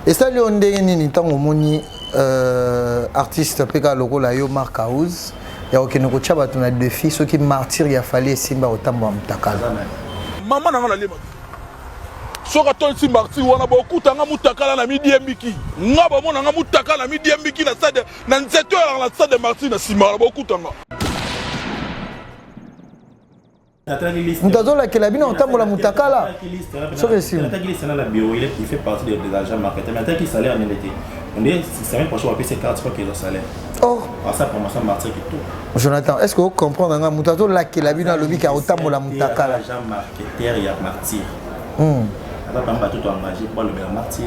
Et ça, on dit artiste Peka Lokola yo Mark House. Il y a aucun autre chabat on a deux filles ceux qui martyrs il a fallu simba autant bon mutakala. Maman n'a pas la soka tonsi martyr wana beaucoup tanga mutakala na midi mbiki. Ngaba mona nga mutakala na midi mbiki na stade na nzeto na stade martyr na simba beaucoup tanga. Mutazola kelabina otambola mutakala. Il fait partie des agents marketeurs. Mais qui salaire en été. On dit c'est même prochain on ces cartes pas qu'ils ont salaire. Oh, ça promotion martyr qui tout. Jonathan, est-ce que vous comprenez nga mutazola kelabina lobi ka otambola mutakala. Agent marketeur il y a martyr. Alors quand bateau engagé pour le martyr.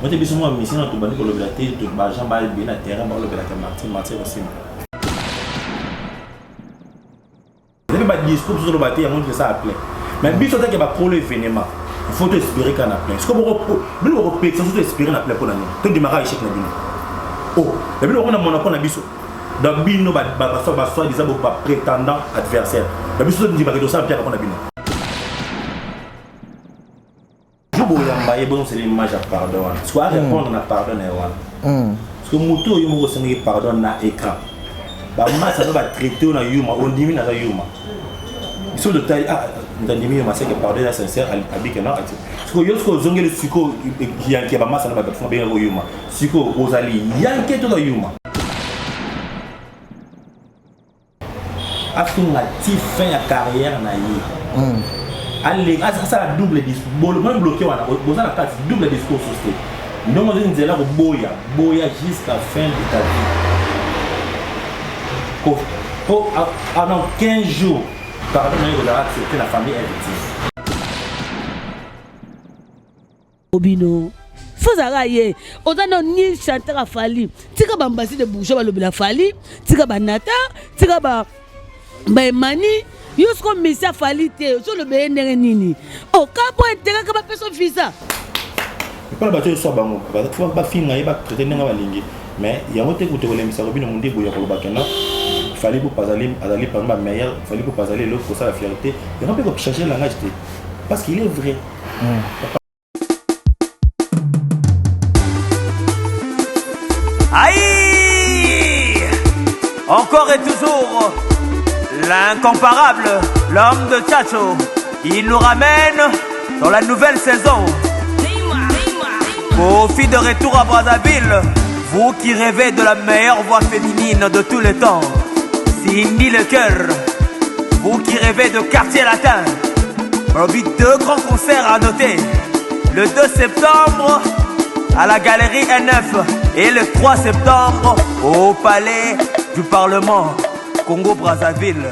Moi j'ai besoin de mission tout bandi pour le blater tout agent bal bien à terrain pour le blater martyr aussi. Il y a des discours sur le bateau, il y a montré ça à plein. Mais le but c'est qu'il va prendre l'événement. Il faut espérer qu'on a plein. Ce que vous avez fait, c'est espérer qu'on a plein pour l'année. Tout démarrage échec n'a pas. Oh, le but on a monopole na biso. Dans bino ba soit disant ba prétendant adversaire. Le but c'est de dire que ça pierre qu'on a bino. Je vous yamba bon c'est l'image à pardon. Soit répondre na pardon et wana. Parce que moto yo mo sengi pardon na écran. Ba massa va traiter na yuma, on diminue na yuma. Ils sont de taille dans les milieux massacres pardon là sincère avec non parce que yo ce zonge le suko yanke ba massa na ba fond bien yuma. Suko ozali yanke to na yuma. Afin la fin à carrière na yi. Allez, ça la double discours. Même bloqué wana, boza la carte double discours société. Non on dit là boya jusqu'à fin de ta vie. Pendant 15 jours, pardon, vous avez accepté la famille est victime. Obino, Fozaraye, Odano ni chanteur a fallu. Tika bambasi de bourgeois le fali, tika banata, tika ba mani, yusko misa falite, sur le BNRNini. Oh, kapo intérêt que ma personne visa. Pas le bateau soit bango, il faut pas finir, il va traiter n'importe quoi. Mais il y a un autre côté où les misérabilis n'ont pas bouillir pour le bakena. Il fallait pour pas aller par ma meilleure, il fallait pour pas aller l'autre pour ça la fierté. Il n'y a pas que changer le langage parce qu'il est vrai. Aïe! Encore et toujours, l'incomparable, l'homme de Chacho, il nous ramène dans la nouvelle saison. Profit de retour à Brazzaville, vous qui rêvez de la meilleure voix féminine de tous les temps. Cindy le cœur, vous qui rêvez de quartier latin. Deux grands concerts à noter. Le 2 septembre à la galerie N9 et le 3 septembre au palais du Parlement Congo-Brazzaville.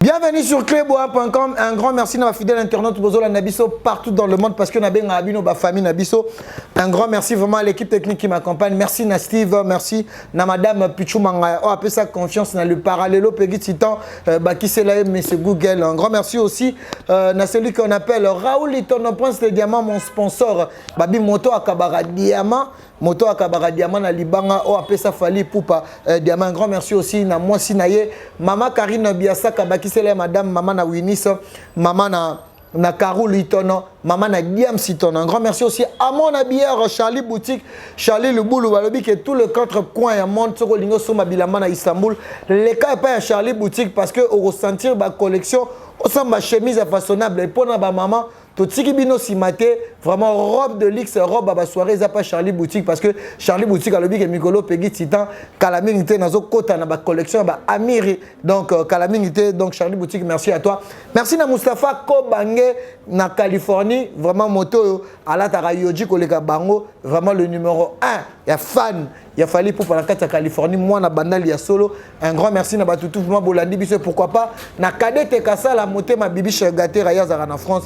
Bienvenue sur cléboa.com. Un grand merci à ma fidèle internaute Bozola Nabiso partout dans le monde parce que Nabé Nabino ba famille Nabiso. Un grand merci vraiment à l'équipe technique qui m'accompagne. Merci na Steve, merci na madame Pichou Manga. On appelle ça confiance dans le parallélo Peggy Titan Baki Selaye monsieur Google. Un grand merci aussi na celui qu'on appelle Raoul Itono Prince de Diamant mon sponsor. Babi Moto Akabara Diamant. Moto Akabara Diamant na Libanga o appelle ça Fali Poupa Diamant. Un grand merci aussi na moi Sinaye Mama Karine Biasa Kabaki Selaye madame Maman na Winis Maman na Karou Itono Maman na Guillaume Siton. Un grand merci aussi à mon bière Charlie Boutique Charlie le boulot balobi que tout le quatre coins ya monde soko lingo soma bilama na Istanbul les cas pas Charlie Boutique parce que au ressentir ba collection au sens ma chemise façonnable et pour na ba maman tout tiki bino simate vraiment robe de luxe robe à ba soirée ça pas Charlie Boutique parce que Charlie Boutique alobi que Mikolo Peggy Titan calamité nazo kota na ba collection ba Amiri donc calamité donc Charlie Boutique merci à toi merci na Mustapha Kobange na Californie vraiment moto à la Tarayoji koleka bango vraiment le numéro 1 il y a fan il a fallu pour la carte à Californie moi na bandal ya solo un grand merci na batutu vraiment bolandi biso pourquoi pas na kadete kasa la moté ma bibi gâté raya en France.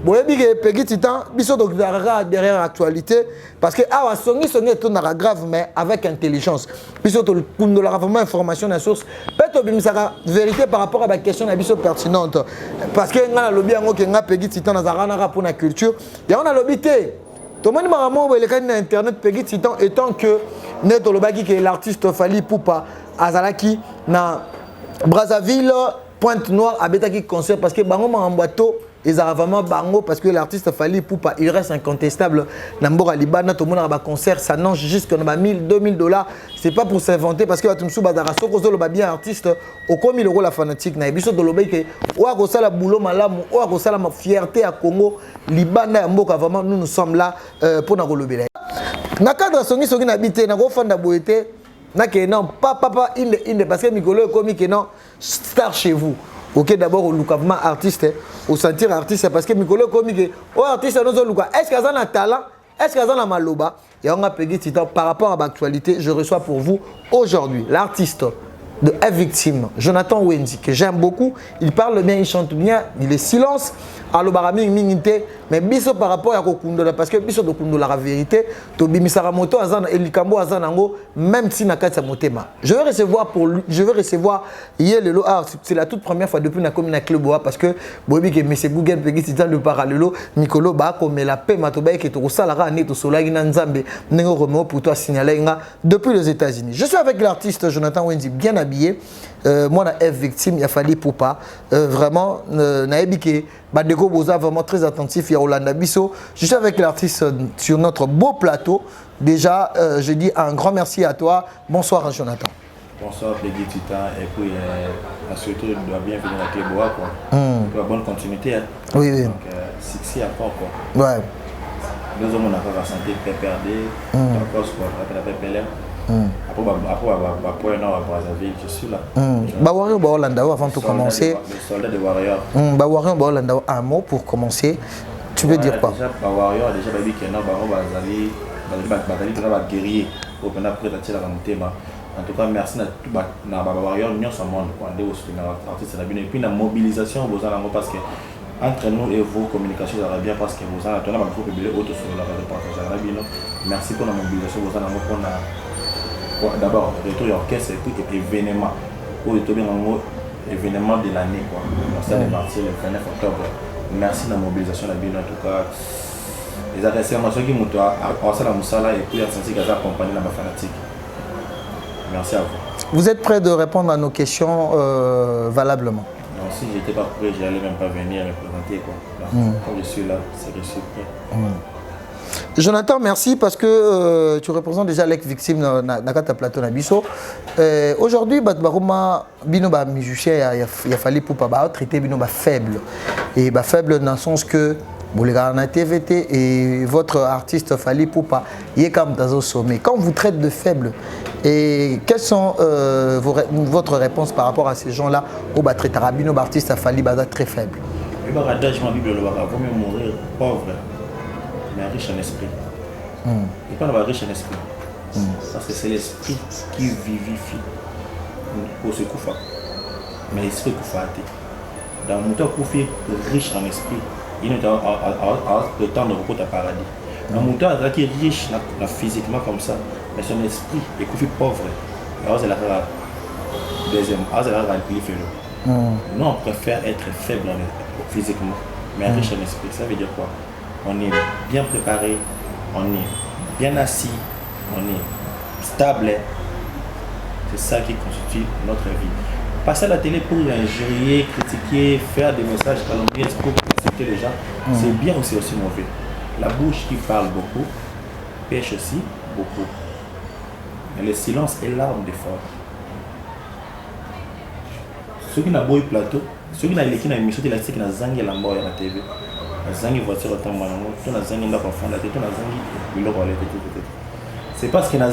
Boyebi ke Peggy Titan biso doctorera derrière l'actualité parce que awa songi est grave mais avec intelligence biso to kundolaka vraiment information na source peut-être bimisaka vérité par rapport à la question na biso pertinente parce que nga lobby yango ke nga Peggy Titan na zarana pour na culture ya on a lobby té Tout le monde m'a dit que Internet Peggy Titan étant que Neto Lobaki qui est l'artiste Fally Poupa Azalaki na Brazzaville Pointe-Noire à Betaki concert parce que bango m'a emboîto ils ont vraiment bango parce que l'artiste Fally Poupa il reste incontestable Nambour Alibana tout le monde a un concert ça nage jusqu'à 1000 2000 $. C'est pas pour s'inventer parce que Atumsu Bazara Soko le bien artiste au comme il la fanatique na biso de l'obéi ou à gosa la boulot malamu ou à gosa la fierté à Congo Libana Mboka vraiment nous sommes là pour na golobela na cadre songi songi na bité na go fanda boité na que non papa il parce que Mikolo comme que non star chez vous. Ok, d'abord au loukavement artiste, au sentir artiste parce que Mikolo comme que oh artiste nous luka est-ce qu'il y a un talent, est-ce qu'il y a un maloba et on a payé par rapport à l'actualité, je reçois pour vous aujourd'hui l'artiste de F Victime, Jonathan Wendy, que j'aime beaucoup. Il parle bien, il chante bien, il est silence. Alors, mais biso par rapport à Kokundola, parce que biso de Kundola la vérité, to bimisara moto azana elikambo azanango, même si nakatsa motema. Je vais recevoir hier le c'est la toute première fois depuis na commune à Cluboa parce que bobi que monsieur Bougen pegi titan de parallelo Mikolo ba comme la paix matobaye que to salara ne to solagi na nzambe nengo remeo pour toi signaler depuis les États-Unis. Je suis avec l'artiste Jonathan Wendy bien habillé. Moi na F Victime, il a fallu Poupa vraiment na ebike Badeko Boza vraiment très attentif. Il y a Rolanda Bisso. Je suis avec l'artiste sur notre beau plateau. Déjà, je dis un grand merci à toi. Bonsoir, Jonathan. Bonsoir, Peggy Titan. Et puis, surtout, de la bienvenue à Clébois. Pour la bonne continuité. Hein. Oui, oui. Donc, Sixi à fort. Quoi. Ouais. Nous avons la santé PPRD, la poste, la PPLM. Après, à Brazzaville, je suis là. Warrior Baolandao, avant de commencer. Le soldat de Warrior. Warrior Baolandao, un mot pour commencer. Tu veux dire quoi? Déjà, Warrior, déjà, Baby Kenan, Brazzaville, guerrier, pour qu'on apprenne à tirer la montée. En tout cas, merci à tout le Warrior, nous sommes artistes et puis la mobilisation, parce que entre nous et vos communications bien parce que vous avez publié autre sur la partage. Merci pour la mobilisation, vous avez d'abord, retour orchestre et puis événement. Pour le événement de l'année. Ça est parti le 29 octobre. Merci de la mobilisation de la Bino. En tout cas, les adversaires, moi, ceux qui m'ont pensé à la Moussala et puis à sentir qu'ils accompagnent la fanatique. Merci à vous. Vous êtes prêt de répondre à nos questions valablement? Non, si je n'étais pas prêt, je n'allais même pas venir me présenter. Quand je suis là, c'est que je suis prêt. Jonathan, merci parce que tu représentes déjà l'ex-victime dans ta plateau Nabiso. Aujourd'hui, Baruma Bino ba musicien il a fallu pour pas traiter Bino ba faible et ba faible dans le sens que vous regardez la TVT et votre artiste Fally Poupa il est comme dans un sommet. Quand vous traitez de faible, et quelles sont votre réponse par rapport à ces gens-là au ba traiter Bino ba artiste Fally Baza très faible? Il va regarder ma Bible, il va mourir pauvre. Mais riche en esprit. Et pas d'avoir riche en esprit. Parce que c'est l'esprit qui vivifie. Pour ce coup, mais l'esprit qui fait. Dans mon temps, riche en esprit, il est le temps de beaucoup de paradis. Dans mon temps, qui est riche physiquement comme ça, mais son esprit est pauvre. Alors, c'est la deuxième. Alors, c'est la remplie. Nous, on préfère être faible physiquement, mais riche en esprit. Ça veut dire quoi? On est bien préparé, on est bien assis, on est stable. C'est ça qui constitue notre vie. Passer à la télé pour injurier, critiquer, faire des messages calomnieux pour insulter les gens, c'est bien ou c'est aussi mauvais. La bouche qui parle beaucoup, pêche aussi beaucoup. Mais le silence est l'arme des forts. Ceux qui n'ont pas eu plateau, ceux qui n'ont pas eu émission, c'est qui n'ont pas eu la TV. C'est parce que mais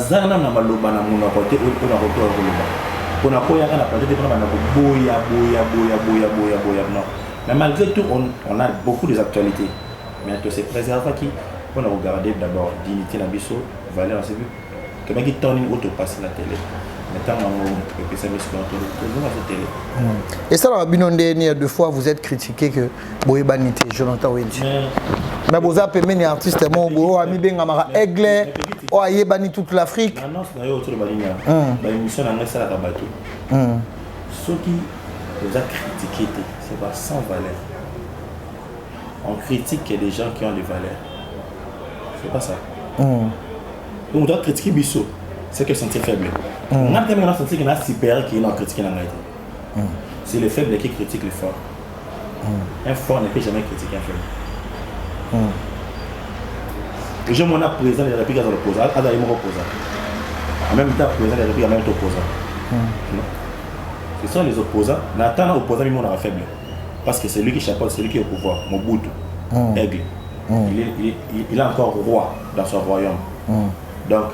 malgré tout, on a beaucoup d'actualités. Mais c'est préservé qui on a regardé d'abord dignité la biso, valeur c'est vu. Que qui tourne une autre passe la télé. Et ça, la binondé, deux fois, vous êtes critiqué que Boyebanité, Jonathan Wendy. Mais vous avez mis un artiste, mon ami Bengamara Aigle, ou Ayebani toute l'Afrique. Non, c'est autre chose. L'émission n'a pas la bateau. Ceux qui vous ont critiqué, c'est pas sans valeur. On critique des gens qui ont des valeurs. C'est pas ça. Donc on doit critiquer Bissot, c'est que sentir faible. On a quand même senti qu'il y a super qui est critiqué dans la vie. C'est le faible qui critique le fort. Un fort ne peut jamais critiquer un faible. Les gens m'ont présent les répliques à l'opposant, à d'ailleurs opposant. En même temps, présent les répliques à même opposant. Ce sont les opposants. Nathan opposant, mais on a faible. Parce que c'est lui qui chapeaute, c'est lui qui est au pouvoir. Mobutu, aigle. Il est encore roi dans son royaume. Donc,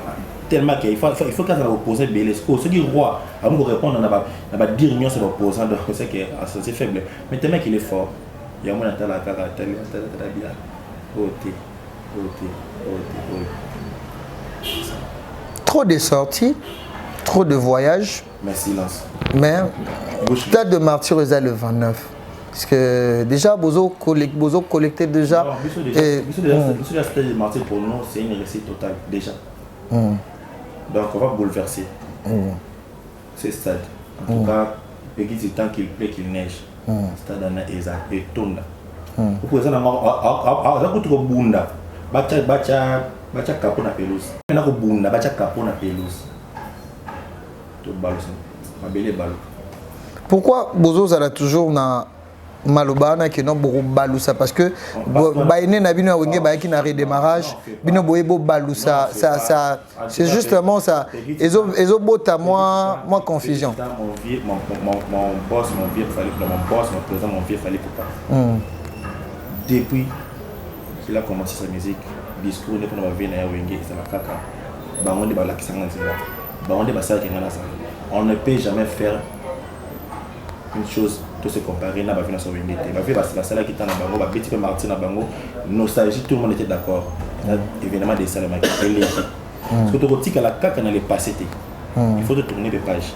tellement qu'il faut qu'il y ait un opposant Belesco. Ce qui est roi, avant de répondre, on va dire non, c'est l'opposant, donc c'est assez faible. Mais tellement qu'il est fort, il y a un moment Trop de sorties, trop de voyages. Mais silence. Mais, date de martyr le 29. Parce que déjà, Bozo collectait déjà. La stade de martyr pour nous, c'est une réussite totale, déjà. Donc, on va bouleverser ces stades. En tout cas, il y a tant qu'il plaît, qu'il neige. Stade Anna Eza et Tonda. Vous pouvez dire que vous bunda. Bacha capot na pelouse. Maintenant que bunda, bacha capot na pelouse. Tout balou, ma belle balou. Pourquoi Bozo a toujours na malobana qui non beaucoup balousa parce que baïné na bino wenge baïki na redémarrage bino boyebo balousa ça c'est justement ça ezo bota moi confusion. Mon boss mon vieux fallait mon boss mon président mon vieux fallait pas. Depuis qu'il a commencé sa musique discours ne pour venir na wenge ça la kaka bangonde ba la kisanga nzela bangonde ba ça qui ngana ça on ne peut jamais faire une chose tout se comparer na ba vina so wenge te ba vie la salle qui t'a na bango ba petit peu Martin na bango nostalgie tout le monde était d'accord évidemment des salles qui étaient parce que tu retiens que la kaka na le passé il faut te tourner des pages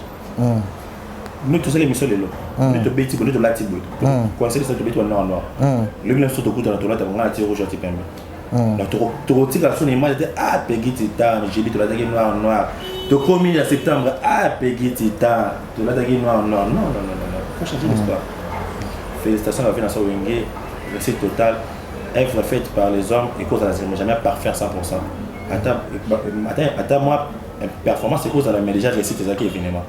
nous tous les émissions les lots nous te bêtis nous te la tibo conseiller ça te bêtis en noir le bien surtout coup dans la toilette on a tiré rouge tu pembe donc tu retiens que son image était ah Peggy Tita j'ai dit tu la tagué noir tu commis en septembre ah Peggy Tita tu la tagué noir non faut changer l'histoire. Félicitations à la Fédération Wenge, réussite totale, œuvre faite par les hommes et cause à la mais jamais parfaire 100%. Attends moi, performance c'est cause à la mais déjà réussite c'est ça qui est évidemment.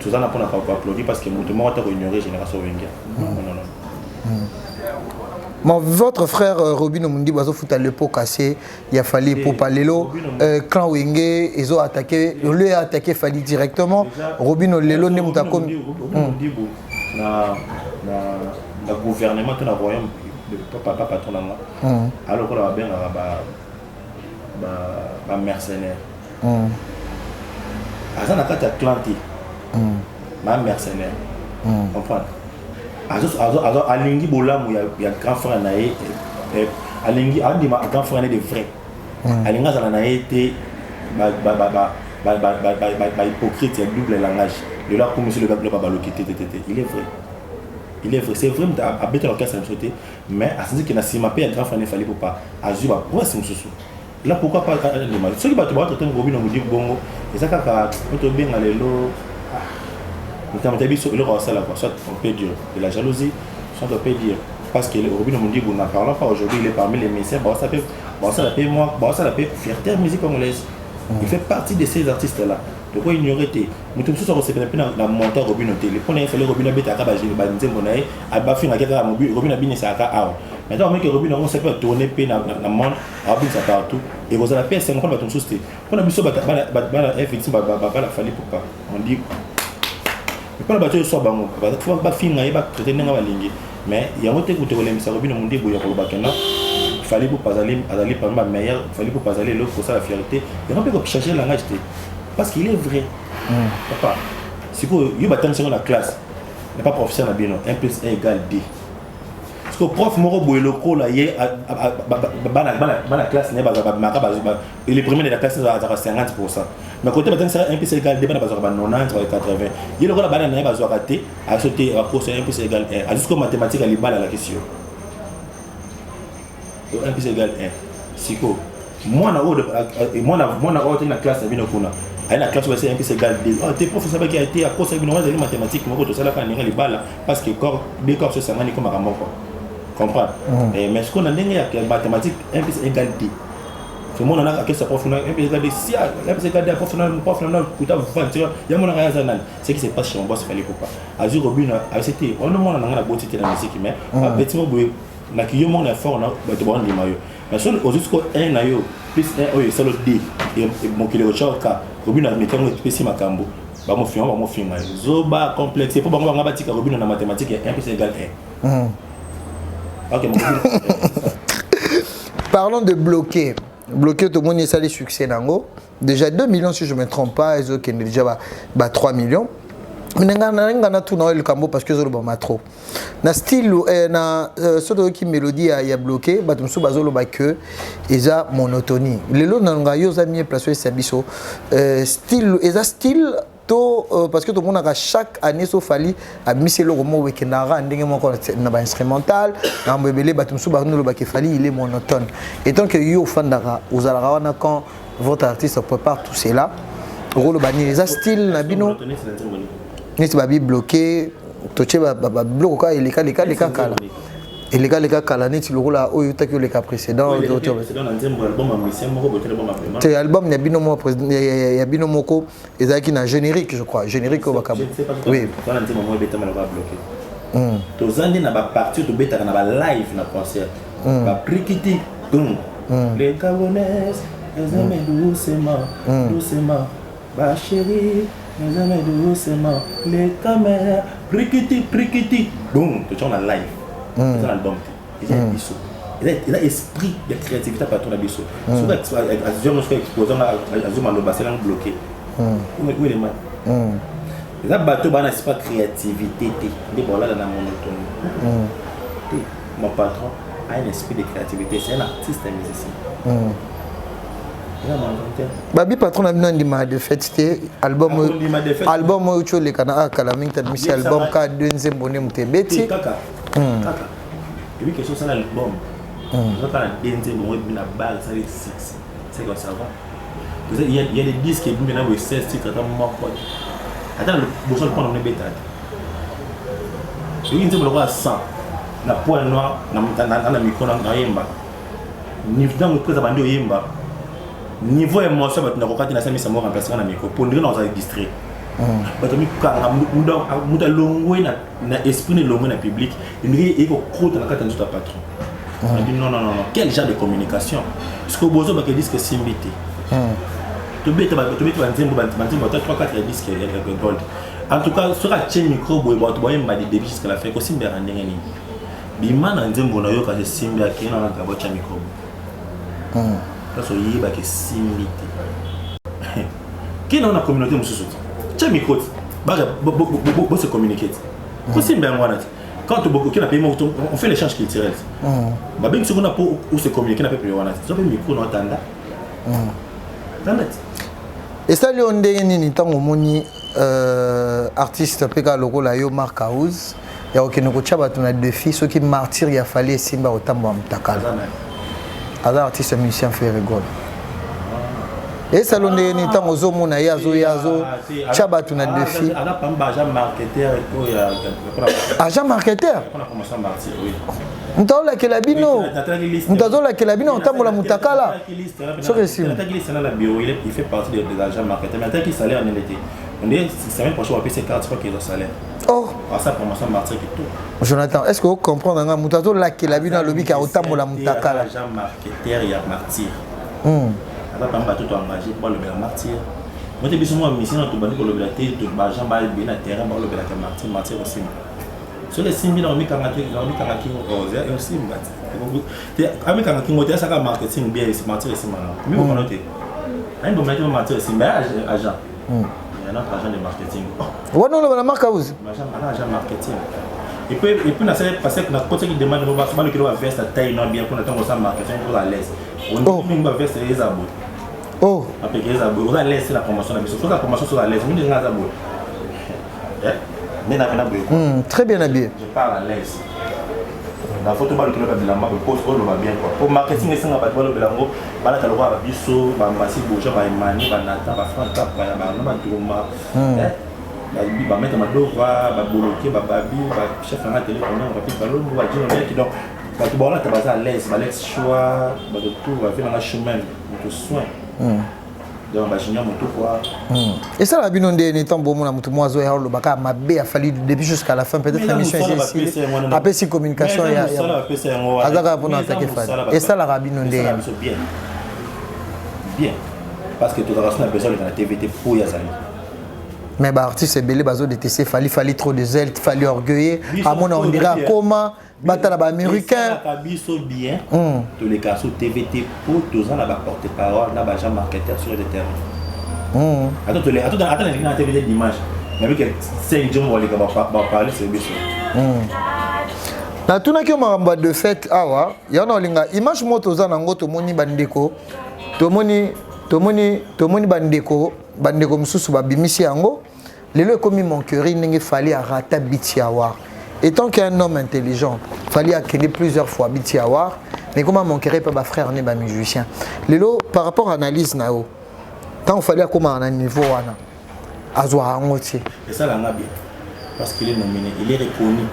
Tout ça n'a pas applaudir parce que mon monde a ignoré Génération Wenge. Non. Votre frère Robin Omundi Bazo fout à l'époque cassé, il a fallu pour parler clan Wenge, ils ont attaqué, lui a attaqué Fali directement. Robin Olelo ne muta comme na gouvernement dans le royaume de papa patron là. Alors qu'on a bien ba mercenaire. Azana kata clanti. Ma mercenaire. Comprendre. Alors, Alingi Bolam, il y a grand frère Naé, Alingi, Andima, grand frère Naé de vrai. Alinga Zalanaé était hypocrite, il y a double langage. De là, comme monsieur le gars, il est vrai. Il est vrai, c'est vrai, à bêter l'orchestre, ça me sautait. Mais à ce qu'il y a si ma paix, un grand frère Naé, il fallait pas. À Zuba, pourquoi c'est un sous-sous? Là, pourquoi pas Alinga? Ceux qui battent le temps, Robin, on me dit bongo. Et ça, quand on bien à l'élo. Soit on peut dire de la jalousie, soit on peut dire parce que Robin Omundi, nous n'en parlons pas aujourd'hui, il est parmi les messieurs, ça peut fierté de musique congolaise. Il fait partie de ces artistes-là. De quoi ignorer tes. Nous sommes tous en la montée Robin Omundi. Pour les faire Robin Omundi, Robin Omundi, c'est à maintenant, que Robin Omundi peut tourner dans le monde, Robin ça partout. Et vous avez la paix, c'est encore ton souci. Pour la mission, effectivement, on dit. Il faut que soit bon, il faut que finir traiter les langues. Mais il y a un autre côté où les Robin Omundi il fallait pour pas aller parmi les meilleurs, il fallait pour pas aller l'autre pour ça la fierté. Il y a un peu que changer le langage parce qu'il est vrai. Papa, si vous il y a dans la classe, n'est pas professeur na bino 1 + 1 = 2. Parce que prof moro boy loko là hier la classe n'est pas il est premier de la classe à 50%. Mais côté maintenant c'est 1 + 1 = 2 bana bazo 90 ou 80. Il le bana na bazo raté à sauter à cause 1 + 1 = 1 jusqu'au mathématique à libala la question. 1 + 1 = 1. Siko moi na la classe na bino kuna. À la classe c'est 1 + 1 = 2. Ah tes profs ça qui a été à cause de les mathématiques moi tout ça là quand les libala parce que corps des corps se sangani comme ramoko. Comprendre. Mais ce qu'on a dit, il y a mathématiques 1 + 1 = 2. c'est mon ana que ça profond et puis regarder si c'est regarder profond kuta venture ya mon ana zanal c'est qui se passe chez mon boss fallait pas azur robina c'était on mon ana na beauté la musique mais petit mo boy na ki yo mon effort na ba to bon di mayo mais sur aux jusqu'au 1 na yo plus 1 oyo solo d et mon kilo choka robina metango spécial makambo ba mo film zoba complexe pour bango ngaba tika robina na mathématique 1 plus égale 1 OK mon parlons de bloquer tout le monde est allé succès nango déjà 2 millions si je me trompe pas ils ont déjà 3 millions mais ngana tout na le cambo parce que zo ba trop na style na soto qui mélodie ya bloqué batumsu bazolo ba que eza monotonie lelo nanga yo za mieux placé sabiso style eza style to parce que tout le monde a chaque année so fali a misé le romo wekenara ndenge moko na ba instrumental na mbebele batumsu bazolo ba ke fali il est monotone et tant que yo fandara ozala wana quand votre artiste prépare tout cela rolo bani eza style na bino neti babi bloqué toche ba bloqué ka eleka kala eleka kala neti lokola oyo taki oleka précédent c'est album ya bino mo président ya bino moko ezaki na générique je crois générique bakabo oui tozandi na ba partie to beta na ba live na concert ba prikiti les Gabonaises les amis doucement ba chérie les amis doucement les caméras prikiti boum tu en live c'est un album il y a biso il a esprit de créativité par ton abiso sur azur je fais exposant azur maloba c'est là bloqué oui les man les bateau bana c'est pas créativité des voilà dans monotonie mon patron a un esprit de créativité c'est un artiste et musicien babi patron na bino ndima de fête c'était album oyo cho le kana akala mingi tan misi album ka denze mbone mutebeti kaka et puis quelque chose ça l'album on quand denze mbone bina bag ça les 6 c'est comme ça va il y a des disques qui bina we 16 titres dans mon pote attends le boson prendre on est bêta il dit le 100 na point noir na micro na yemba ni dans le présent bande yemba niveau émotion na kokati na sami samo remplacer na micro pour nous on a distrait bato mi kanga muda longwe na esprit longwe na public et ko croûte na kata nzuta patron on dit non quel genre de communication parce que bozo ba ke disque simbité to beta nzembo banzembo 3-4 disques gold en tout cas sur la chaîne micro boy bato boy mba de début jusqu'à la fin ko simbera ndenge ni bima na nzembo na yo ka simbia kina na gabo cha micro parce que yeba ke simité qui dans la communauté mususu cha micro ba se communiquer ko simba ngwana quand beaucoup qui na pays on fait l'échange culturel ba bien que on a pour se communiquer na peuple wana so pe micro na tanda et ça le ndenge nini tango moni artiste peka lokola yo Mark House ya okeno ko chaba tuna défi ceux qui martyr ya fallait simba otambo mtakala ada artiste musicien fait rigole et ça le ndenge nini tango zo mona yazo chaba tuna défi ada pamba agent marketeur ko ya agent marketeur on a commencé à martyr oui mutaola kelabino otambola mutakala soki sim il fait partie des agents marketeurs mais tant qu'il salaire en été on dit semaine prochaine on va payer 4 fois qu'il a salaire oh ça promotion martyr qui tout Jonathan est-ce que vous comprenez nga mutaola kelabino lobi ka otambola mutakala agent marketeur ya martyr ala pamba tout engagé pour le martyr moi te biso moi mission to bandi ko lobela te to ba agent ba bien na terrain ba lobela ka martyr aussi sur les 6 000 on met quand on aussi ami quand on ça marketing bien c'est marketing c'est malin mais on note un bon marketing c'est agent il y a un agent de marketing ouais non la marque House agent marketing et puis na c'est parce que na côté qui demande on va faire que on va veste taille non bien pour attendre ça marketing pour la laisse on dit va veste les abos oh après les abos on va laisser la promotion sur la promotion sur la laisse on dit les abos très bien habillé. Je parle à l'aise. La photo va le bilango, le poste va bien quoi. Pour marketing, les gens vont le bilango, voilà que le roi va biso, va masser bouger, va émaner, va nata, va faire cap, va tourma. Va mettre ma dos, va bloquer, va babi, va chef en télé, on va plus parler, on va dire qui donc. Quand tu vas là, tu vas à l'aise, va laisser choix, va de tout, va faire un chemin. bato soin donc bajunior moto quoi et ça la bino ndé étant bon mon moto moi zo ya lo baka mabe a fallu depuis jusqu'à la fin peut-être l'émission est ici après si communication ya azaka pour attaquer fan et ça la rabino ndé bien parce que toute la race n'a besoin de la TVT pour Yazali. Mais bah artiste belé bazo de TC fallait trop de zèle, fallait orgueilleux. À mon on dirait comment battre la américain. Ça biso bien. Tous les cas sur TVT pour 2 ans là bas porte-parole, là bas marketeur sur le terrain. Attends la TVT d'image. Mais avec 5 jours on va parler c'est bien sûr. Na tuna ki mamba de fête awa, ya na linga image moto za na ngoto moni bandeko. Tomoni bandeko mususu babimisi yango lelo ekomi mon cœur ndenge fallait arata Bitiawar étant qu'un homme intelligent fallait acquérir plusieurs fois Bitiawar mais comment mon cœur pas ba frère né ba musicien lelo par rapport à analyse nao tant fallait comment à niveau wana azwa ngoti et ça là bien parce qu'il est nominé il est reconnu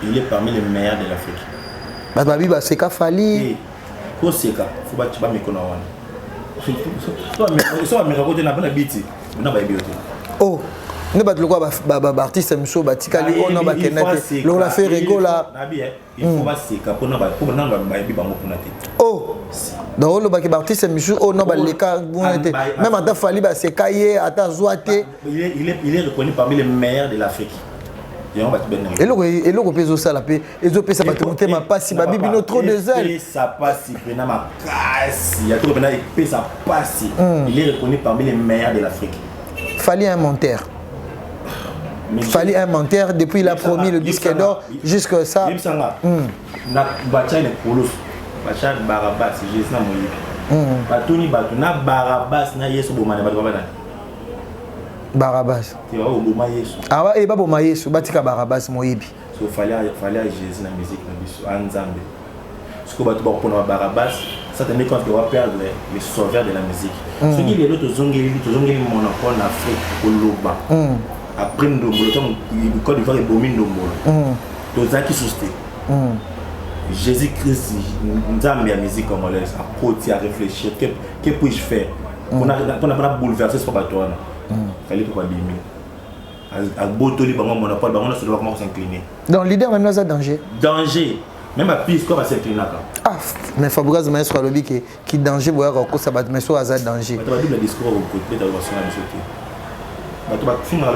il est parmi les meilleurs de l'Afrique babi ba seka fali ko seka faut ba tu ba mekona wana so ameka kote na bana biti na ba biote oh ne bat le quoi ba artiste mso batikali on ba kenate lo la fait rigola na bien il faut ba seka pour na ba bi bango kuna te oh donc le ba artiste mso on ba le cas même ata fali ba seka ye ata zoate il est reconnu parmi les meilleurs de l'Afrique. Et le peso ça la paix et zo pesa bato motema pasi ba bibino trop de zèle ça passe pena ma casse il y a trop pena et ça passe il est reconnu parmi les meilleurs de l'Afrique. Fallait un monteur depuis il a promis le disque d'or jusque ça na bacha ne polos bacha barabas jésus na moyi batuni batu na barabas na yesu bomana batu babana Barabas. Tu vois, au moment Yesu. Ah ouais, et pas au moment Yesu, batika Barabas moyebi. So fallait Jésus na musique na biso Nzambe. Ce que batu ba pour Barabas, ça te met quand tu vas perdre les sauveurs de la musique. Ce qui est l'autre zongeli monopole en Afrique au Loba. Après ndombolo comme Côte d'Ivoire et bomi ndombolo. Tozaki susté. Jésus-Christ Nzambe la musique congolaise a côté à réfléchir que puis-je faire on a pas bouleverser ce bateau. Fallait pas bimi à botoli bango monopole bango se doit comment s'incliner donc leader même là danger même à piste quoi va s'incliner ah mais Fabregas maestro lobby qui danger boya ko ça bat mais so azar danger tu vas double discours au côté de la version à sauter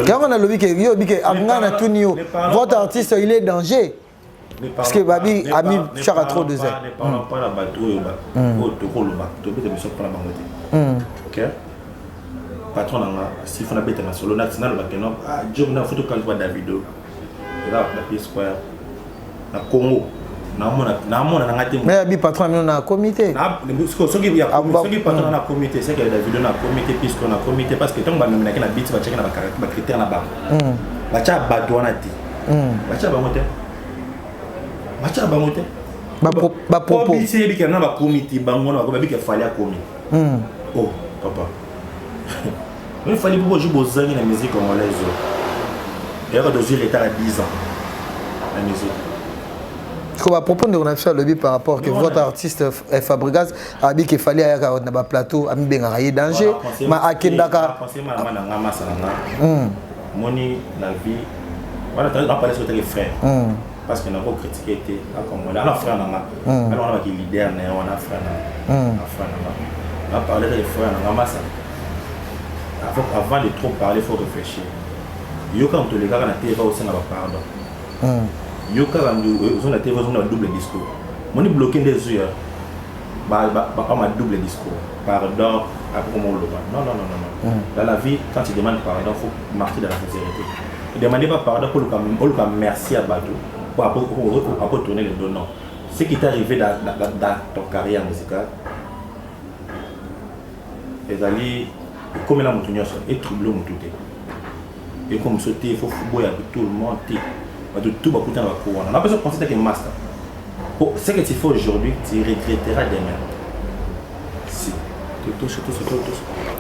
quand on a lobby que angana tunio votre artiste il est danger parce que babi a mis chara trop de zèle ne parlons pas la bateau au to lo ba to peut te pas la bangote OK patron nanga si fona beta na solo national ba kenon ah job na photo quand Davido là la pièce quoi na Congo na mona na ngati mais abi patron na comité na ce qui ya patron na comité c'est que Davido na comité puisque na comité parce que tant ba nomina na beat ba check na ba critère na ba ba cha ba douana ti ba cha ba moté ba propos c'est bi que na ba comité bango na ba bi que fallait à comité oh papa il fallait beaucoup jouer aux années la musique congolaise. Et on a dû retard à 10 ans la musique. Comme à propos de on a fait le lobby par rapport que votre artiste Fabregas a dit qu'il fallait aller à un plateau à Mbengaï danger mais à Kendaka moni la vie voilà tu as parlé sur les frères parce que n'a pas critiqué était comme on a frère nanga alors on a qui leader on a frère on a parlé des frères nanga ça avant de trop parler, il faut réfléchir. Yoka on te les gars na TV aussi na pardon. Yoka on na TV on a double discours. Moni bloqué des yeux. Ba ma double discours. Pardon après comment le non. Dans la vie quand tu demandes pardon, faut marcher dans la sincérité. Ne demandez pas pardon pour le merci à Badou pour tourner les deux non. Ce qui t'est arrivé dans ton carrière musicale. Et comme la montagne est troublé mon tout et comme sauter il faut boire tout le monde tout va coûter la couronne on a besoin de penser que master pour ce que tu fais aujourd'hui tu regretteras demain si tu touches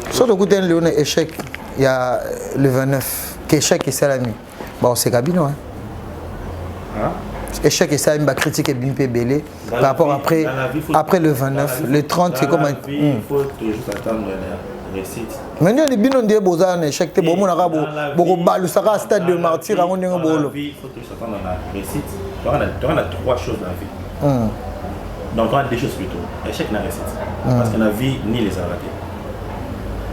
sur le coup d'un léon échec il y a le 29 qu'échec et salami bon c'est Gabino hein échec et ça une critique et bien belé par rapport après le 29 le 30 c'est comme il faut toujours attendre la réussite. Mais nous on est bien on dit boza un échec te bon mon arabe beaucoup balu sera stade de martyr on est bolo. Il faut toujours attendre la réussite. Tu as trois choses dans la vie. Donc tu as deux choses plutôt, échec et la réussite. Parce que la vie ni les a ratés.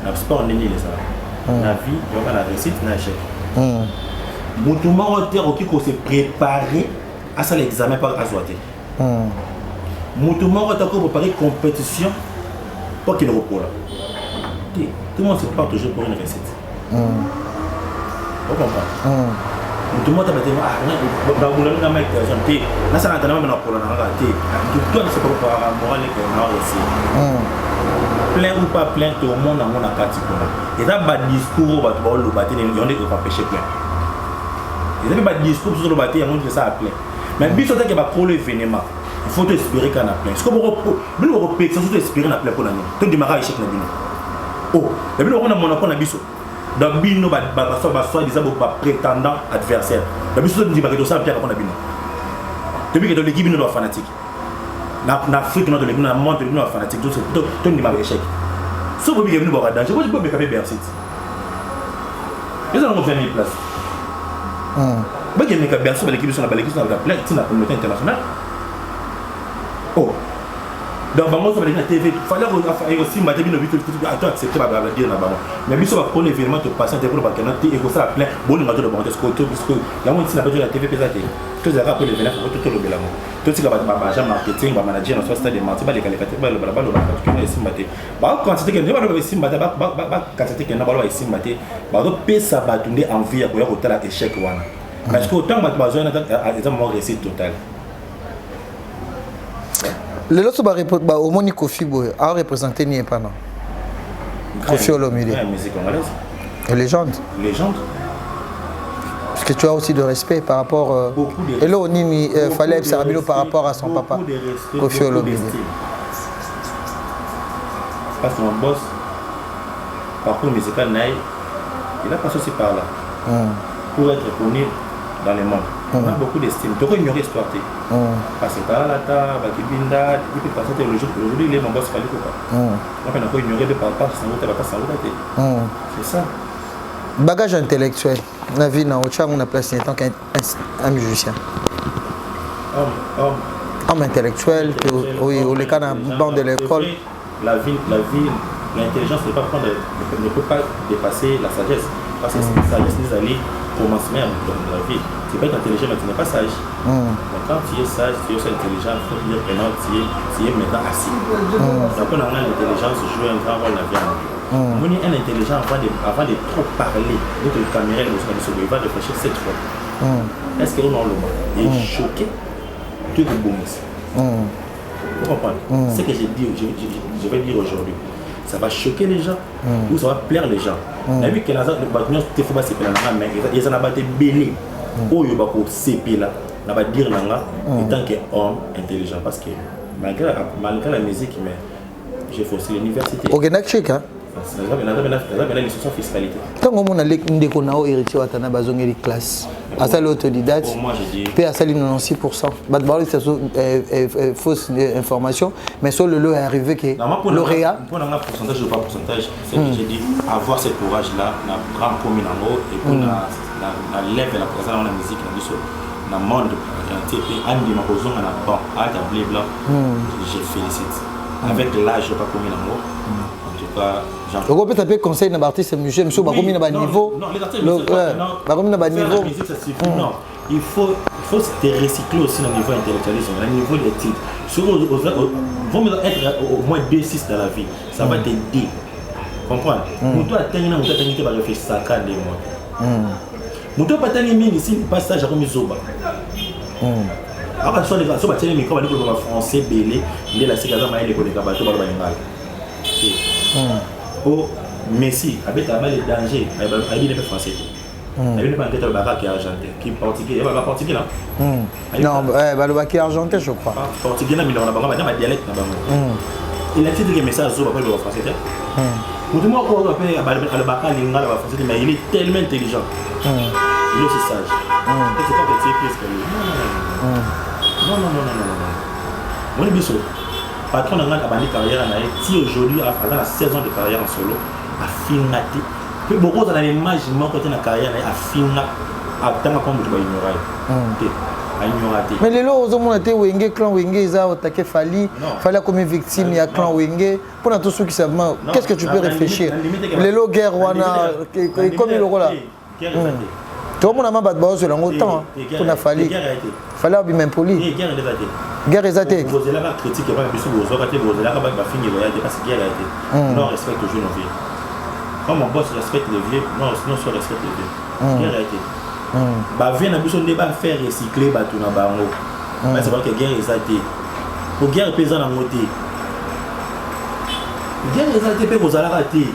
Le sport ni les a ratés. La vie, il y a la réussite et l'échec. Tout le monde qui se préparer à ça l'examen par Azoité. Tout le monde qui préparer compétition pour qu'il repose. Tout le monde se prépare toujours pour une réussite. Vous comprenez? Tout le monde a dit ah, vous avez un mec qui est là, ça n'a pas pour la raté. Tout le monde se prépare à moral et qu'on a réussi. Plein ou pas plein, tout le monde a un parti pour nous. Et là, le discours, le bâti, il y en a qui ont empêché plein. Ils n'avaient pas de discours sur le bâti, ils ont dit ça à plein. Mais si on a pour l'événement, il faut espérer qu'on a plein. Ce que vous repérez, c'est surtout espérer qu'on a plein pour l'année. Tout le démarrage échec. Oh, et puis on a mon apport à Bissot. Dans Bino, soit disant prétendant adversaire. Dans Bissot, on dit que ça, Pierre, on a Bino. Depuis que l'équipe est fanatique. En Afrique, dans le monde, on est fanatique. Tout le monde est échec. Sauf que vous avez venu voir danger. Moi, je peux me faire Bercy. Ils ont fait 1000 places. Il y a des personnes qui sont dans la communauté internationale. Oh, donc, on va TV. Il fallait aussi accepter la dire là-bas. Mais si on va prendre l'événement de passer pour le bacchanal, et que ça appelle bon, on va dire le bon parce que la moitié n'a pas de la TV pesate. Tout ça rappelle l'événement pour tout le bélamont. Tout ce qui va être marketing, va manager dans ce stade de marché, les qualités, le balabal, le particulier, les simbatés. Bah, quand c'était qu'il y a des simbatés, quand c'était qu'il y a des simbatés, bah, on peut s'abattre en vie à pouvoir au échec. Parce qu'autant que besoin d'un réussite total. Le lot au moni Kofi Boy a représenté ni pas non. Kofi Olomide. Musique congolaise. Légende. Légende. Parce que tu as aussi de respect par rapport. Et là, il fallait Sarabino par rapport à son papa. Kofi Olomide. Parce que mon boss, parcours musical Naï, il a passé aussi par là. Pour être connu dans le monde. On a beaucoup d'estime. Tu peux ignorer l'histoire. Parce que Talata, Bakibinda, il peut passer aujourd'hui, il est mon boss Fali Koka. On peut ignorer le papa, c'est ça. Bagage intellectuel. La vie n'a autre chose, on a placé en tant qu'un musicien. Homme intellectuel, oui, au cas d'un banc de l'école. La vie, l'intelligence ne peut pas dépasser la sagesse. Parce que la sagesse nous allait commencer même dans la vie. Tu peux être intelligent, mais tu n'es pas sage. Mais quand tu es sage, tu es aussi intelligent, il faut dire que non, tu es maintenant assis. Donc, on a l'intelligence joue un grand rôle dans la vie. On est un intelligent avant de trop parler. Donc, le caméra, il va réfléchir 7 fois. Est-ce qu'on a le mot? Il est choqué. Tu es bon. Vous comprenez? Ce que je vais dire aujourd'hui, ça va choquer les gens ou ça va plaire les gens. Mais vu que les gens ne faut pas se plaire, ils en ont battu belé. Ou ils vont se plaire là, on va dire en tant qu'homme intelligent. Parce que malgré la musique, j'ai fait aussi l'université. Ok, d'accord, hein? La licence fiscalité. Quand on a héritier watana bazongi les classes, à ça l'autodidacte, puis à ça 96%. C'est fausse information, mais sur le lot est arrivé que lauréat. Pour un pourcentage ou pas pourcentage, c'est que j'ai dit avoir ce courage-là, la grande commune en haut, et pour la lève et la présence dans la musique, dans le monde entier, et Andy Makozong en a pas, à établir blanc, je félicite. Avec l'âge, pas commune en haut. On peut taper conseil d'un artiste musicien, monsieur, bah combien de niveau? Non, les artistes niveau. Non, il faut se recycler aussi au niveau intellectualisme, au niveau de l'éthique. Il faut être au moins 2-6 dans la vie, ça va t'aider. Comprends? Moutou a terminé, moutou a terminé, va réfléchir ça quand des mois. Moutou a pas terminé ici, il passe ça, j'ai remis Zoba. Alors, soit les gens, soit les micros, on va dire que le français belé, il est la séquence à l'école de Kabato, on va oh, Messi, avec les dangers, il n'est pas français. Il n'est pas un bac qui est argentin, qui est portugais. Il va portugais là. Non, le bac qui est argentin, je crois. Portugais là, mais on a pas de dialecte là-bas. Il a dit que le message sur le français. Tout le monde a le bac à l'ingala français, mais il est tellement intelligent. il est aussi sage. C'est pas petit plus que lui. Non. On est bien sûr. Patron n'a pas de carrière en Haïti. Si aujourd'hui, après la 16 ans de carrière en solo, a finaté. Puis beaucoup dans l'image, quand tu as une carrière, a finaté. A tant comme tu vas ignorer. Mais les lots ont été Wenge, clan Wenge, ils ont attaqué Fali. Fali comme victime, il y a clan Wenge. Pour tous ceux qui savent, qu'est-ce que tu peux réfléchir? Les lots guerre, comme il aura là. Tout le monde a mal battu sur l'autant pour la Fali. Fali a bien poli. Guerre est athée. Vous avez la critique, vous avez la fini, parce que guerre a été. Non, respecte le jeune vieux. Comme mon boss respecte les vieux, non, sinon je respecte les vieux. Guerre a été. Bah vient na biso débat faire recycler bateau na bango. C'est vrai que guerre exalté. Pour guerre paysan na moté. Guerre exalté pe kozala raté.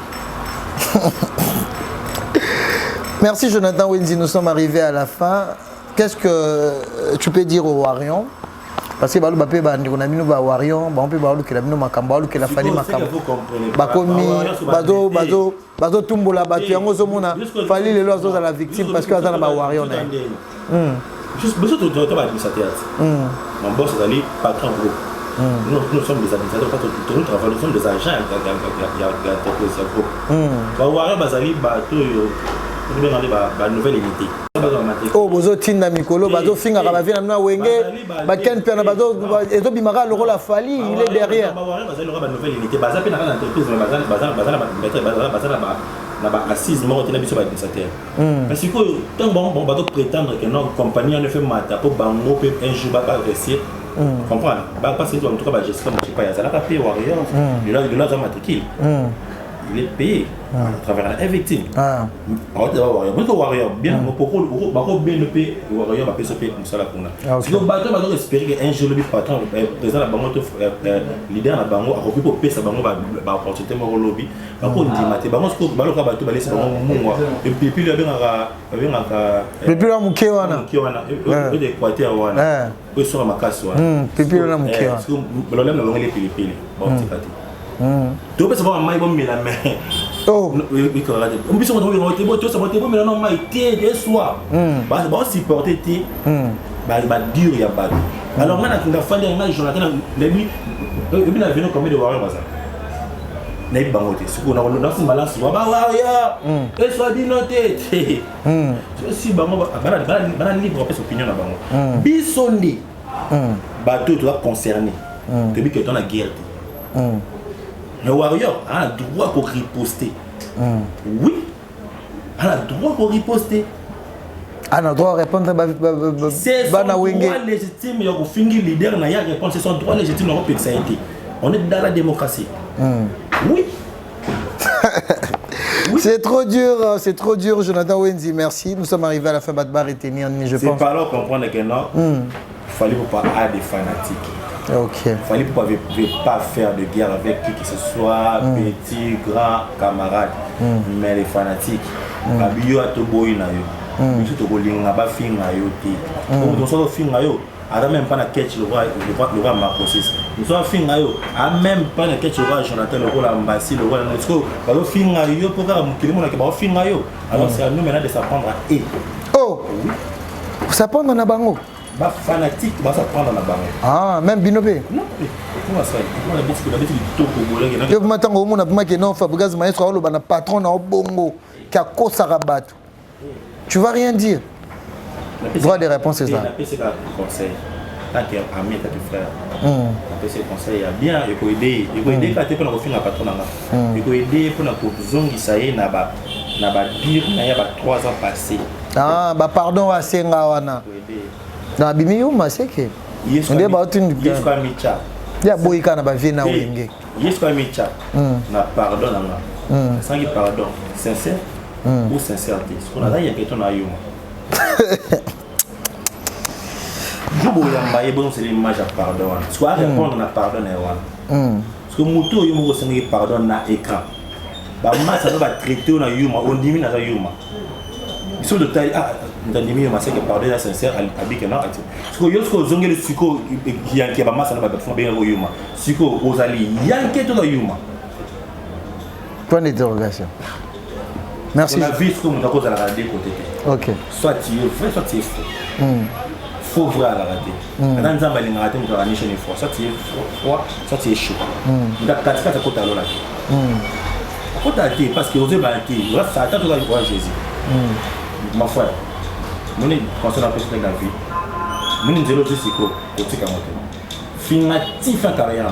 Merci Jonathan Wenzi, nous sommes arrivés à la fin. Qu'est-ce que tu peux dire aux Warion? Parce que balu bapé ba ndiko na bino ba Warion, ba on peut balu que la bino makamba balu que la fali makamba. Ba komi bazo tumbola batu yango zo mona fali les lois à la victime parce que azana ba Warion na. Juste besoin de toi administrateur. Mon boss est allé patron groupe. Nous sommes des administrateurs, nous travaillons, nous sommes des agents il y a l'entreprise groupe. Ba Warion bazali bato ba nouvelle unité. Oh bozo tinda mikolo bazo finga ba vient na wenge ba ken pena bazo ezo bimaka loko la fali il est derrière. Ba bazali ba nouvelle unité baza pe na entreprise bazala na ba assise moko tena biso ba administrateur. Parce que tant bon bazo prétendre que notre compagnie en fait mata pour bango pe un jour ba réussir. Comprendre ba parce que en tout cas ba gestion je sais pas ya ça la papier warrior il a ça matricule. Il est payé à travers la victime. Warrior, bien, pourquoi bien le payer, Warrior va payer ce pays comme ça là pour nous. Parce que le bateau va espérer qu'un jour le patron, président de la banque, leader de la banque, a repris pour payer sa banque, va opportunité au lobby. Par contre, il m'a dit, banque, ce que le bateau va laisser banque, et puis il y a et puis là, Moukéwana. Il y a Équateur, il sera ma casse. Et puis là, Moukéwana. Parce que le problème, c'est que les pili. Tu peux savoir maï bon mais la main. Oh. Oui correct. On peut se retrouver dans le bon, ça va te bon mais non maï té des soirs. Bah supporter té. Bah dur il y a pas. Alors maintenant quand on a fait un match Jonathan les lui il a venu comme de Warrior bazar. N'est pas bangoté. Ce qu'on a dans une balance bah Warrior. Et soit dit noté. Si bango bana libre après opinion na bango. Bisonde. Bateau tu vas concerner. Tu dis que tu as la guerre. Le Warrior a le droit pour riposter. Oui, a le droit pour riposter. A le droit de répondre à c'est son droit légitime. Il y a un finger leader, il y a répondre. C'est son droit légitime dans notre pays. On est dans la démocratie. Oui. C'est trop dur, Jonathan Wenzi. Merci. Nous sommes arrivés à la fin. Badbar et Tenir, je pense. C'est pas là qu'on comprend que non. Il fallait pas avoir des fanatiques. Ok. Il fallait pas faire de guerre avec qui que ce soit, petit, grand, camarade. Mais les fanatiques, Kabio a tout beau na yo. Biso to bolinga ba finga yo ti. On so finga yo, a même pas na catch le roi Marcosis. Nous so finga yo, a même pas na catch le roi Jonathan le roi Mbassi le roi Nesco. Ba finga yo pour ka mukili mona ke ba finga yo. Alors c'est à nous maintenant de s'apprendre à Oh. S'apprendre na bango. Bah fanatique va s'apprendre à la banque. Ah, même Binobé. Non, comment ça? On a dit que l'habitude du tout pour voler. Je vous m'attends au monde à que non, Fabregas Maestro, le patron na Bongo, qui a Kosarabat. Tu vas rien dire. Droit de réponse, c'est ça. La PC conseil. Tant que ami, tant que frère. La PC conseil, bien, il faut aider. Il faut aider quand tu peux nous refaire la patronne. Il faut aider pour nous zongi ça y est, n'a pas dire, il y a 3 ans passés. Ah, bah pardon à Sengawana. Na bimiyo maseke. Ndio ba tu ni. Yesu kwa micha. Ya boyika na ba vie na wenge. Yesu kwa micha. Na pardon na. Sans qui pardon, sincère ou sincérité. Ce qu'on a là il y a quelqu'un na yuma. Jobo yamba bon c'est l'image à pardon. Soit répondre na pardon na wana. Parce que moto yo mo sengi pardon na écran. Ba massa va traiter na yuma, on diminue na yuma. Ils sont de taille dans les milieux massacres pardon là sincère avec non parce que yo ce zonge le suko qui a ba massa na ba fond bien au yuma. Suko ozali yanke to na yuma. Point d'interrogation. Merci. On a vu ce que nous avons à la radio côté. Ok. Soit tu es vrai, soit tu es faux. Faux vrai à la radio. Maintenant, nous avons les ratés, nous avons niché les fois. Soit tu es froid, soit tu es chaud. Nous avons 4 à côté à l'eau là. Côté à thé, parce que vous avez battu. Ça attend tout à l'heure Jésus. Ma foi, nous sommes conscients de la vie. Nous sommes zéro jusqu'au côté à monter. Finalement, fin carrière là.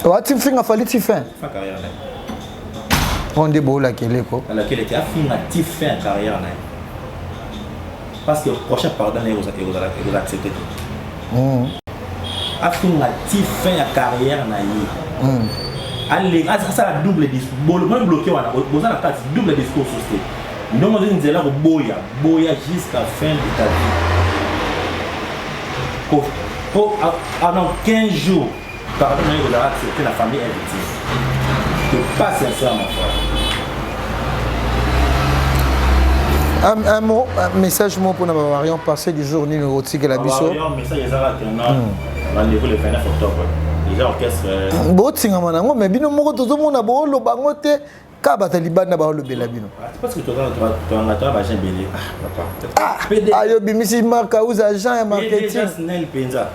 Ouais, tu fais un fallu tu fais. Fin carrière là. On déboule laquelle quoi. Laquelle était finalement fin carrière là. Parce que le prochain pardon est vous accepter. Finalement fin carrière là. Allez, ça la double discours. Même bloqué on a besoin de carte double discours société. Nous on dit là boya jusqu'à fin de ta vie. Pendant 15 jours, pardon, vous avez accepté la famille est victime. C'est pas sincère, mon frère. Un mot, un message mot pour nous variant passé du jour numéro 6 que la biso. Un message rendez-vous le 29 octobre. Déjà orchestre. Bon tinga manango mais bino moko tozo mona bo lo bango te ka bata libanda ba lo bela bino. Parce que toi ba agent belé. Papa. Ayo bimisi marka ou agent et marketing. Snell penza.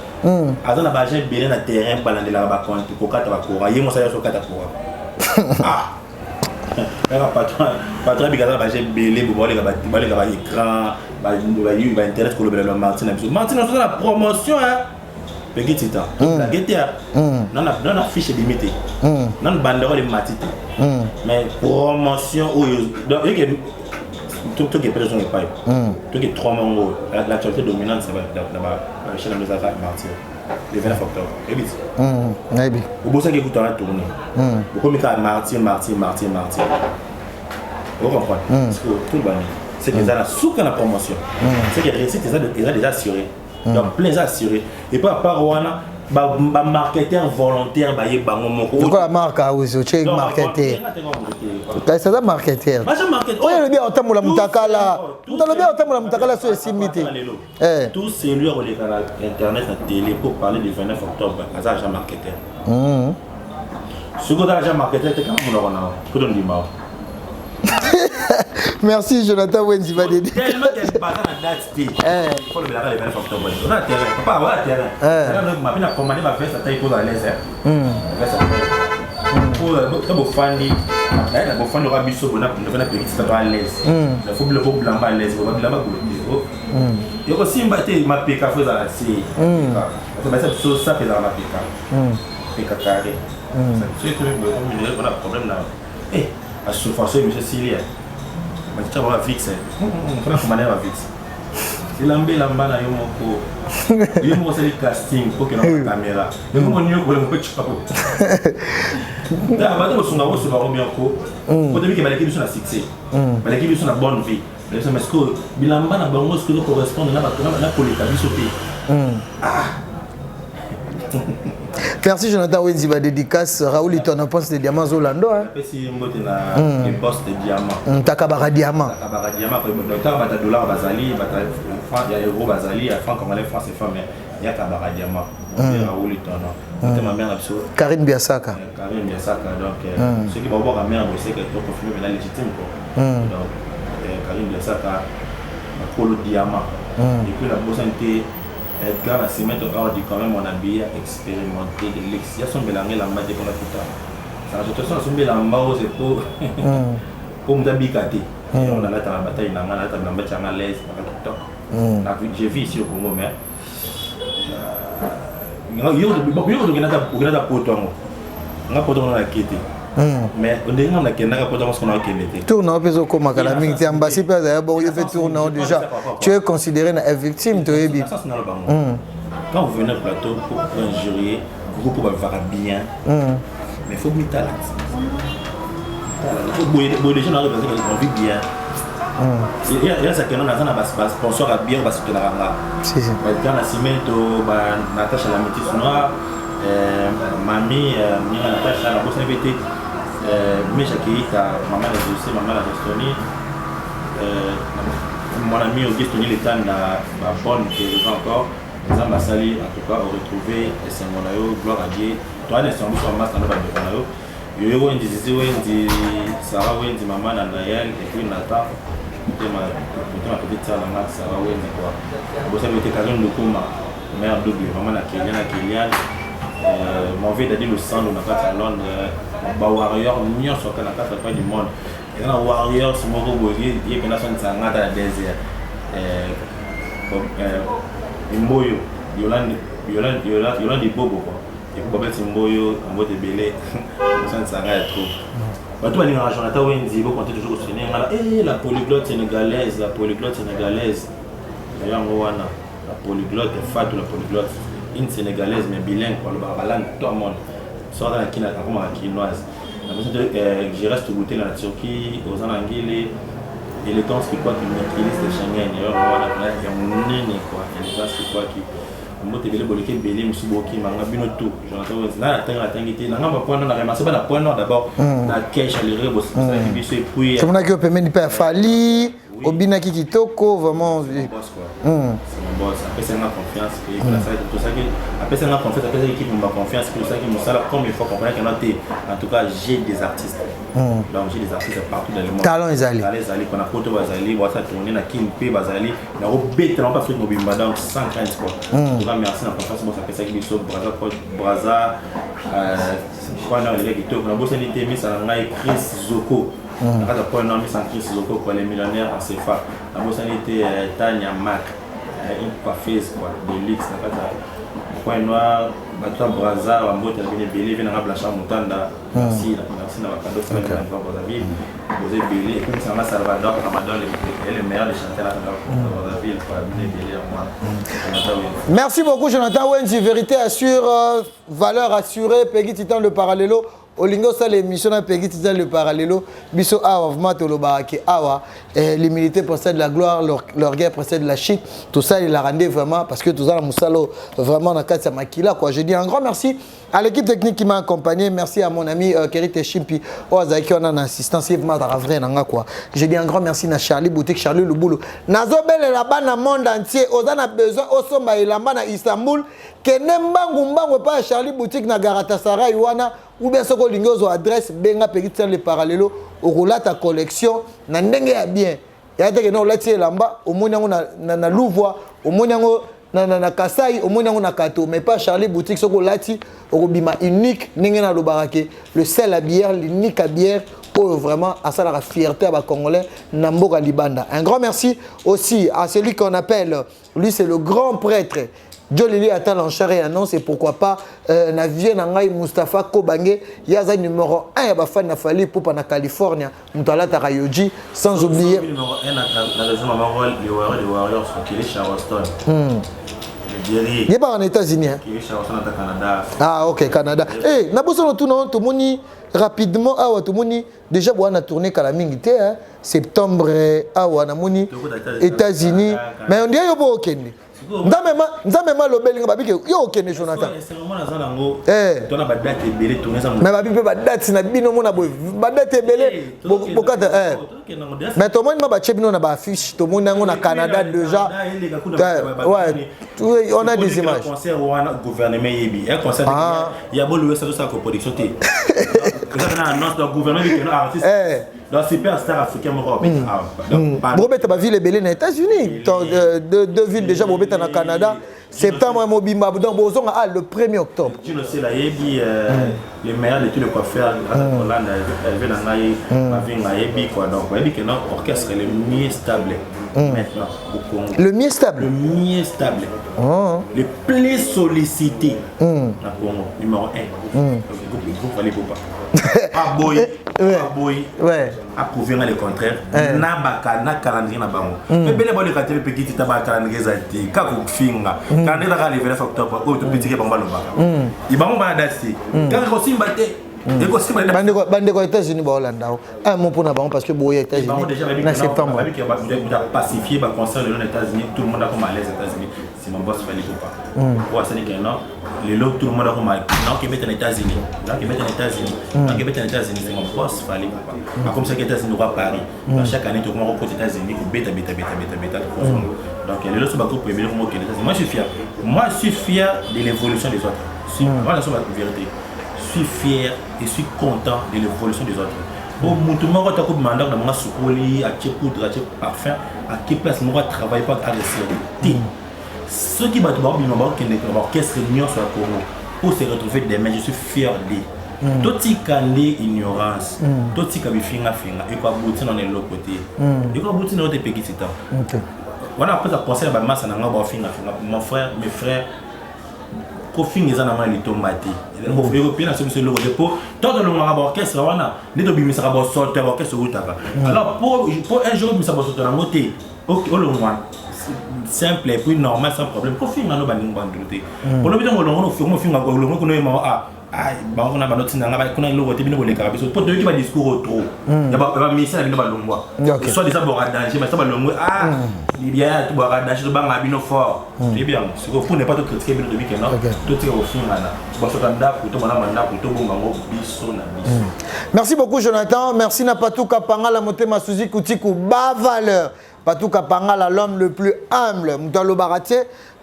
Azana ba agent belé na terrain balandela ba compte ko kata ba ko. Aye mo sa yo so kata ko. Patron bigaza ba agent belé bo le ba écran ba internet ko lo bela Martin. Martin on fait la promotion hein. Petit temps. La GTA. Non la fiche limitée. Non banderole matite. Mais promotion donc tout qui est présent pas. Tout qui est 3 mois. L'actualité dominante c'est la chaîne de Zara Martin. Le 29 octobre. Et vite. Naïbi. Au bout ça qui coûtera tourner. Beaucoup Martin. Vous comprenez? Parce que tout le monde c'est que ça la sous la promotion. C'est que réussite déjà assuré. Donc plein assuré et pas par wana ba marketeur volontaire ba yebango moko quoi la marque aussi check marketeur ça ça marketeur oya le bien otamola mutakala ndalo bien otamola mutakala so esimité tout c'est lui relié à internet à télé pour parler du 29 octobre à agent marketeur ce que agent marketeur c'est quand on a tout donne du mal. Merci Jonathan Wenzi Badede. Tellement qu'il y a pas de date il faut le faire le 29 octobre. On a terrain, papa, on a terrain. Là donc m'a commandé ma veste, ça taille pour à l'aise. Pour pour fandi, là pour fandi aura biso on a petit ça à l'aise. Il faut le blanc à l'aise, on va blanc à et aussi mbaté ma peka faut à la si. Ça ça ça fait dans ma peka. Peka carré. C'est tout le on a problème là. À souffrance monsieur Silia. Mais tu vas fixer. On va commander la fixe. Il lambe lamba na yo moko. Il mo c'est le casting pour que la caméra. Mais comment nous ko le mo chako. Da ba do sunga wo so ba ko bien ko. Ko debi ke ba l'équipe sur la succès. Ba l'équipe sur la bonne vie. Mais ça mais que bilamba na bango ce que correspond na ba na ko le kabiso pe. Merci Jonathan Wenziba dédicace Raoul il t'en pense des diamants Zolando hein. Si mbote na une poste de diamant. Takabara diamant. Takabara diamant ko docteur bata dollar bazali bata franc ya euro bazali ya franc congolais franc c'est femme il y a Takabara diamant. Raoul il t'en. C'est ma mère absolue. Karine Biasaka. Karine Biasaka donc ceux qui vont voir ma mère c'est que donc confirmer la légitime quoi. Donc Karine Biasaka ma polo diamant. Et puis la bossante Edgar Nascimento dit quand même on a bien expérimenté de l'excitation de la matière qu'on a tout ça. La situation a sumbé la mao c'est pour me dabikati. On a là dans la bataille na ngala dans la bataille à l'aise par tout. J'ai vu ici au Congo mais yo de poto nga poto na kiti. Mais on dit qu'on a qu'un poto parce qu'on a qu'un tourne un peu comme makala mingi ambassade pas d'ailleurs bon il fait tourner déjà tu es considéré une victime tu es bien quand vous venez au plateau pour injurier vous pouvez faire bien mais faut mettre là il faut des gens arrivent parce qu'ils vivent bien il y a ça que nous avons un sponsor à bien parce que la ranga si si quand Nascimento Natacha la métisse noire mamie Natacha la bosse invitée Misha Keita, maman la dossier, maman la gestionné. Mon ami Auguste Tony l'état n'a pas bonne raison encore. Les gens sali en tout cas ont retrouvé et c'est mon aïe, gloire à Dieu. Toi, les gens sont en masse dans le bas de Panayo. Yo Wendy, Zizi Wendy, Sarah Wendy, maman Nanaël, et puis Nathan. C'était ma petite sœur, Sarah Wendy, quoi. Bon, ça m'était Karine Lukuma, mère double, maman Kélian. Mon vieux daddy le sang, on a fait à Londres. Warrior, nous sommes à la fin du monde. Et un Warrior, c'est mon robot, il y a une nation de Sangata à la désert. Mboyo, Yolande Bobo, et pour Babette Mboyo, en mode de Belé, on s'en est trop. Tout le monde Jonathan Wendy, vous comptez toujours au Sénégal. Et la polyglotte sénégalaise, D'ailleurs, la polyglotte est fat ou la polyglotte. Une sénégalaise, mais bilingue, pour le babalan, tout le monde. Soit dans la quinoise. Je reste goûter la Turquie, aux Anangili, et les temps qui quoi qui maîtrisent les Schengen. Il y a un nez, quoi. Il y a des gens qui quoi qui. Moi, tu es bolé, belé, musuboki, manga, binoto. Jonathan Wendy, là, la tangité, n'a pas point nord, c'est pas la point nord d'abord. La cache, elle est rebos, et puis. C'est mon accueil, peut même pas Fali, Obinaki Kitoko, vraiment. C'est mon boss. Après, c'est une confiance. Après, c'est une confiance. Après, l'équipe m'a confiance. C'est pour ça qu'il me sert comme il faut comprendre qu'il y a en tout cas, j'ai des artistes. Donc, j'ai des artistes partout dans le monde. Talent, ils allaient. Quand on a Koto Bazali, on a tourné, on a Kimpe Bazali, on a rebêté, on a pas fait de mobimba donc sans crainte. En tout cas, merci la confiance. Bon, ça fait ça qui est Braza, quoi, on a les gars qui tournent. On a bossé l'ITM, ça a Chris Zoko. On a pas un sans Chris Zoko pour les millionnaires en CFA. On a bossé l'ITM Tanya Mac. Une coiffeuse quoi, de luxe, point noir, bateau Braza, on va bien belé, vient à Blacha Moutanda. Merci d'avoir cadeau pour Brazzaville. Vous êtes belé, et puis ça m'a Salvador, Ramadan, le meilleur des chanteurs à Brazzaville, pour bien belé à moi. Merci beaucoup, Jonathan Wendy. Vérité assure, valeur assurée, Peggy Titan le parallélo. Olingo ça l'émission à Peggy Titan le parallélo. Biso awa vmato lo baraki awa. Les militaires possèdent la gloire, leur guerre possède la chute. Tout ça il a rendu vraiment parce que tout ça la Moussalo vraiment dans quatre makila quoi. Je dis un grand merci à l'équipe technique qui m'a accompagné. Merci à mon ami Kerite Chimpi. Ozaki on a une assistance vraiment vrai nanga quoi. Je dis un grand merci à Charlie Boutique, Charlie Luboulou. Nazobel là-bas dans le monde entier. Ozana besoin osomba ilamba na Istanbul. Kenembangu mbangu pas Charlie Boutique na Galatasaray wana. Ou bien ce que vous avez adresse, benga Peggy Titan le parallèlo, au roulat ta collection, na ndenge ya bien. Ya te que non lati lamba, au moins na Louvois, au moins na Kasai, au moins na Kato, mais pas Charlie Boutique, ce que lati, au bima unique, ndenge na Lobarake, le sel à bière, l'unique à bière, pour vraiment à ça la fierté à Congolais, Namboka Libanda. Un grand merci aussi à celui qu'on appelle, lui c'est le grand prêtre. Jolili attend l'enchère et annonce et pourquoi pas Navien Nangai Mustafa Kobange Yaza numéro 1 ya bafan na Fali pour na Californie Mutala Tarayoji sans oublier numéro 1 dans la région Mamarol les Warriors qui est Charleston. Il est pas en États-Unis hein. Qui est Charleston au Canada. Ah OK Canada. Eh na bosso tout non tout moni rapidement ah tout moni déjà on a tourné Kalamingité hein septembre ah on a moni États-Unis mais on dit yo bo okende. Nzambe ma lobelinga babike yo okene Jonathan. C'est vraiment la zone ngo. Tu as ba date belé tourner ça. Mais babipe ba date na bino mona boy. Ba date belé bokata mais tout le monde m'a bino na ba affiche tout le monde ngo na Canada déjà. Ouais, on a des images. Concert ou un gouvernement yebi. Un concert il y a beau louer ça ça co-production té. On a annonce le gouvernement qui est artiste. Donc superstar africain Europe. Robert ba ville belé na États-Unis. Deux villes déjà Robert en Canada. Septembre Mobimba donc bozon le 1er octobre. Tu le sais là yebi les meilleurs de tous les coiffeurs Hollande elle vient dans naï ma vie na yebi quoi donc yebi que notre orchestre est le mieux stable maintenant au Congo. Le mieux stable. Le mieux stable. Le plus sollicité na Congo numéro 1. Le groupe fallait pas. Aboy approuvé le contraire na calendrier na bango mais bele bon le calendrier petit taba calendrier zati ka ko finga calendrier na ka le 29 octobre o to petit ke bango loba ibango ba date ka ko simba te bande ko États-Unis ba Hollande un mot pour na bango parce que boye États-Unis na septembre avec qui va pacifier ba concert les États-Unis tout le monde a comme à les États-Unis c'est mon boss fallait pas pour ça que non les lots tout le monde a comme non qui met en États-Unis non qui met en États-Unis non qui met en États-Unis c'est mon boss fallait pas comme ça que États-Unis va Paris chaque année tout le monde aux États-Unis au bêta donc les lots sont beaucoup plus moi que les États-Unis moi je suis fier de l'évolution des autres moi la vérité suis fier et je suis content de l'évolution des autres. Bon, mon tout le monde a demandé dans mon soukoli, à quel poudre, à quel parfum, à quelle place mon travaille pas à l'essai. Ceux qui battent l'orchestre réunion sur la Congo pour se retrouver demain, je suis fier d'eux. Tout ce qui est ignorance, tout ce qui est finga, et quoi boutir dans l'autre côté. Et quoi boutir dans l'autre pays, c'est ça. Voilà, après, ça concerne la masse, mon frère, mes frères. Kofi les ana mali tomati les européens sont sur le dépôt tant que le orchestre wana les deux bimi sera sortir orchestre utaka alors pour un jour bimi sera sortir en moté au loin simple et puis normal sans problème Kofi ngano bani ngandroté pour le bilan ngolongo no finga ngolongo ko no ma ah bango na banoti na ngaba kuna lo wote bino boleka biso pour deux qui va discours trop ya ba misa bino balongwa soit des abora danger mais ça balongwa ah il y a tout boire danger to banga bino fort c'est bien ce que faut ne pas tout critiquer bino de week-end non tout est au fin là ba sotanda pour to mona manda pour to bongo biso na biso. Merci beaucoup Jonathan, merci na Patou Kapanga la motema Suzy Koutikou ba valeur Patou Kapanga l'homme le plus humble Moutalo Baratie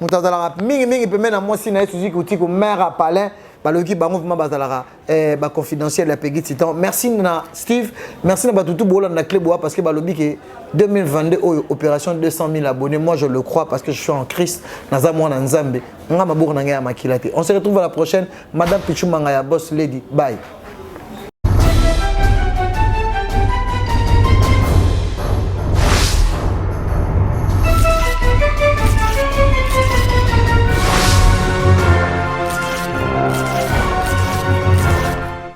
Moutazala mingi peut mettre moi si na Suzy Koutikou maire à Palais baloki bango vraiment bazalara ba confidentiel la Peggy Titan. Merci na Steve, merci na Batutu Bola na Cléboa parce que balobi que 2022 opération 200 000 abonnés, moi je le crois parce que je suis en Christ naza mwana nzambe nga mabour na nga ya makilate. On se retrouve à la prochaine. Madame Pichumanga ya boss lady. Bye.